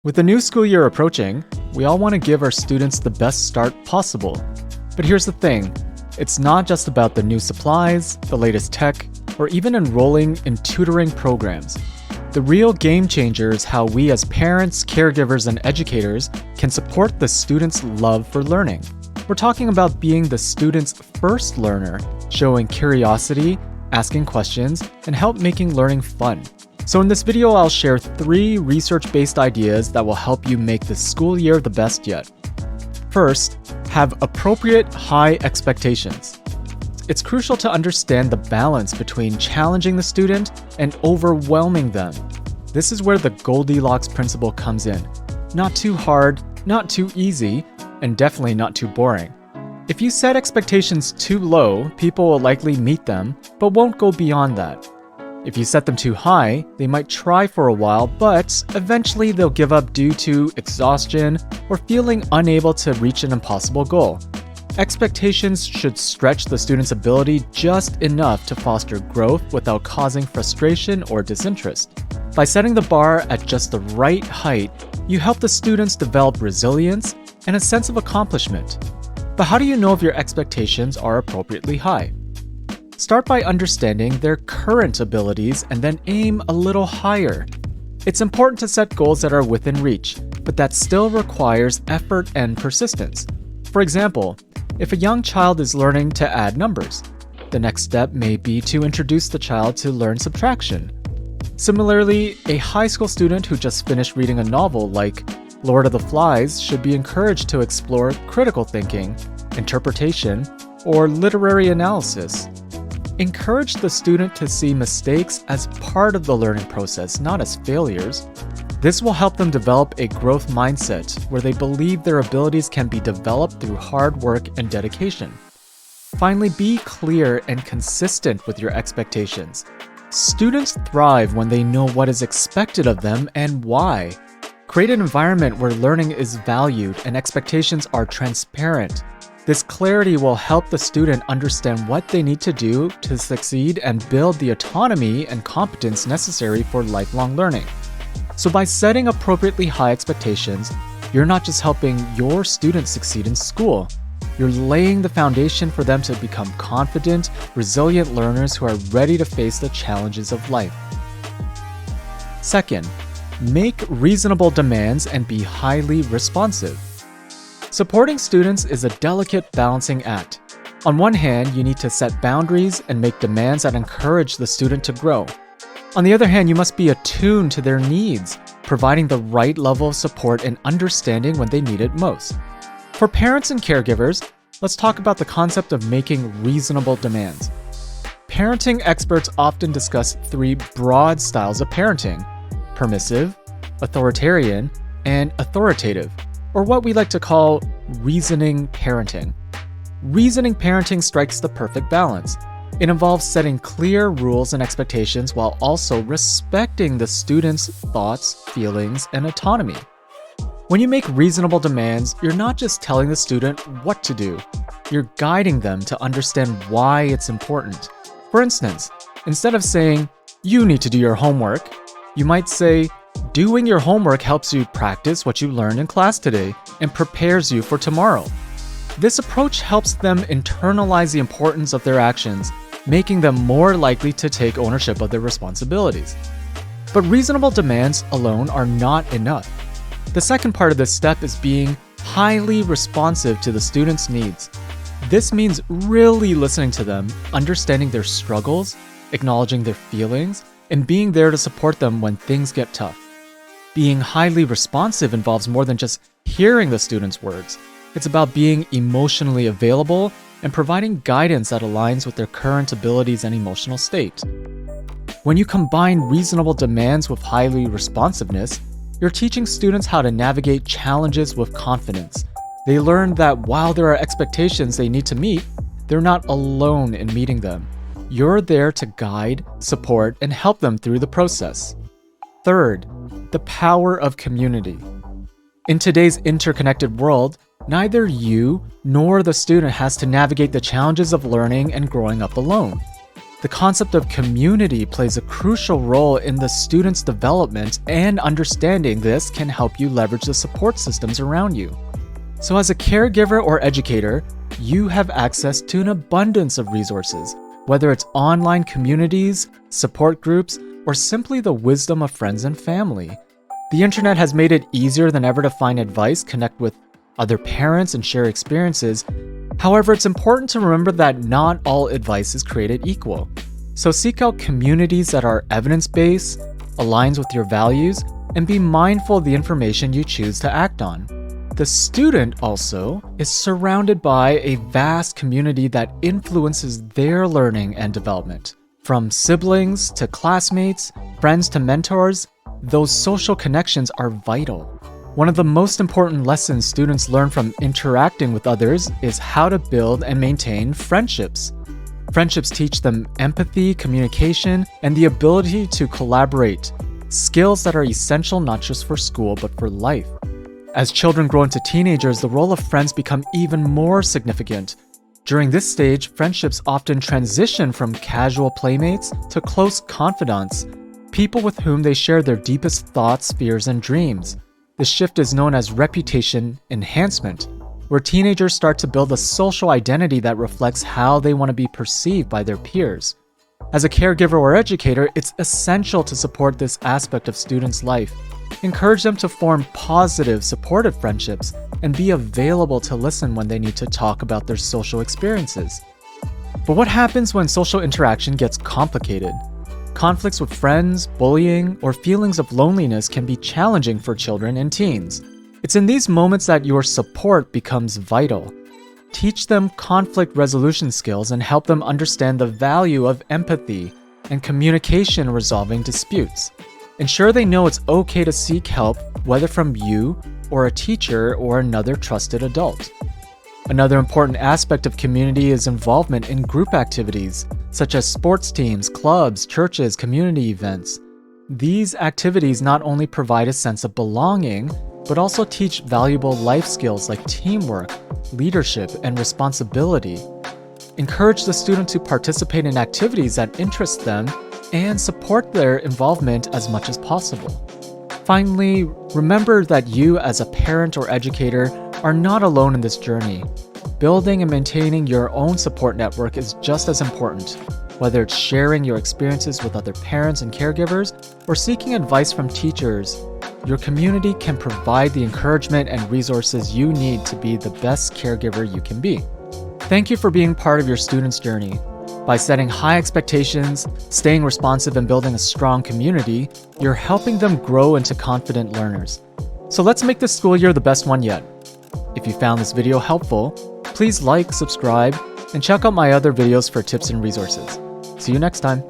With the new school year approaching, we all want to give our students the best start possible. But here's the thing, it's not just about the new supplies, the latest tech, or even enrolling in tutoring programs. The real game changer is how we as parents, caregivers, and educators can support the students' love for learning. We're talking about being the student's first learner, showing curiosity, asking questions, and help making learning fun. So in this video, I'll share 3 research-based ideas that will help you make the school year the best yet. First, have appropriate high expectations. It's crucial to understand the balance between challenging the student and overwhelming them. This is where the Goldilocks principle comes in. Not too hard, not too easy, and definitely not too boring. If you set expectations too low, people will likely meet them, but won't go beyond that. If you set them too high, they might try for a while, but eventually they'll give up due to exhaustion or feeling unable to reach an impossible goal. Expectations should stretch the student's ability just enough to foster growth without causing frustration or disinterest. By setting the bar at just the right height, you help the students develop resilience and a sense of accomplishment. But how do you know if your expectations are appropriately high? Start by understanding their current abilities and then aim a little higher. It's important to set goals that are within reach, but that still requires effort and persistence. For example, if a young child is learning to add numbers, the next step may be to introduce the child to learn subtraction. Similarly, a high school student who just finished reading a novel like Lord of the Flies should be encouraged to explore critical thinking, interpretation, or literary analysis. Encourage the student to see mistakes as part of the learning process, not as failures. This will help them develop a growth mindset where they believe their abilities can be developed through hard work and dedication. Finally, be clear and consistent with your expectations. Students thrive when they know what is expected of them and why. Create an environment where learning is valued and expectations are transparent. This clarity will help the student understand what they need to do to succeed and build the autonomy and competence necessary for lifelong learning. So by setting appropriately high expectations, you're not just helping your students succeed in school, you're laying the foundation for them to become confident, resilient learners who are ready to face the challenges of life. Second, make reasonable demands and be highly responsive. Supporting students is a delicate balancing act. On one hand, you need to set boundaries and make demands that encourage the student to grow. On the other hand, you must be attuned to their needs, providing the right level of support and understanding when they need it most. For parents and caregivers, let's talk about the concept of making reasonable demands. Parenting experts often discuss 3 broad styles of parenting: permissive, authoritarian, and authoritative, or what we like to call reasoning parenting. Reasoning parenting strikes the perfect balance. It involves setting clear rules and expectations while also respecting the student's thoughts, feelings, and autonomy. When you make reasonable demands, you're not just telling the student what to do, you're guiding them to understand why it's important. For instance, instead of saying, "You need to do your homework," you might say, "Doing your homework helps you practice what you learned in class today and prepares you for tomorrow." This approach helps them internalize the importance of their actions, making them more likely to take ownership of their responsibilities. But reasonable demands alone are not enough. The second part of this step is being highly responsive to the student's needs. This means really listening to them, understanding their struggles, acknowledging their feelings, and being there to support them when things get tough. Being highly responsive involves more than just hearing the student's words. It's about being emotionally available and providing guidance that aligns with their current abilities and emotional state. When you combine reasonable demands with highly responsiveness, you're teaching students how to navigate challenges with confidence. They learn that while there are expectations they need to meet, they're not alone in meeting them. You're there to guide, support, and help them through the process. Third, the power of community. In today's interconnected world, neither you nor the student has to navigate the challenges of learning and growing up alone. The concept of community plays a crucial role in the student's development, and understanding this can help you leverage the support systems around you. So as a caregiver or educator, you have access to an abundance of resources, whether it's online communities, support groups, or simply the wisdom of friends and family. The internet has made it easier than ever to find advice, connect with other parents, and share experiences. However, it's important to remember that not all advice is created equal. So seek out communities that are evidence-based, aligns with your values, and be mindful of the information you choose to act on. The student also is surrounded by a vast community that influences their learning and development. From siblings to classmates, friends to mentors, those social connections are vital. One of the most important lessons students learn from interacting with others is how to build and maintain friendships. Friendships teach them empathy, communication, and the ability to collaborate, skills that are essential not just for school but for life. As children grow into teenagers, the role of friends become even more significant. During this stage, friendships often transition from casual playmates to close confidants, people with whom they share their deepest thoughts, fears, and dreams. This shift is known as reputation enhancement, where teenagers start to build a social identity that reflects how they want to be perceived by their peers. As a caregiver or educator, it's essential to support this aspect of students' life. Encourage them to form positive, supportive friendships and be available to listen when they need to talk about their social experiences. But what happens when social interaction gets complicated? Conflicts with friends, bullying, or feelings of loneliness can be challenging for children and teens. It's in these moments that your support becomes vital. Teach them conflict resolution skills and help them understand the value of empathy and communication in resolving disputes. Ensure they know it's okay to seek help, whether from you or a teacher or another trusted adult. Another important aspect of community is involvement in group activities, such as sports teams, clubs, churches, community events. These activities not only provide a sense of belonging, but also teach valuable life skills like teamwork, leadership, and responsibility. Encourage the student to participate in activities that interest them and support their involvement as much as possible. Finally, remember that you as a parent or educator are not alone in this journey. Building and maintaining your own support network is just as important, whether it's sharing your experiences with other parents and caregivers or seeking advice from teachers. Your community can provide the encouragement and resources you need to be the best caregiver you can be. Thank you for being part of your student's journey. By setting high expectations, staying responsive, and building a strong community, you're helping them grow into confident learners. So let's make this school year the best one yet. If you found this video helpful, please like, subscribe, and check out my other videos for tips and resources. See you next time.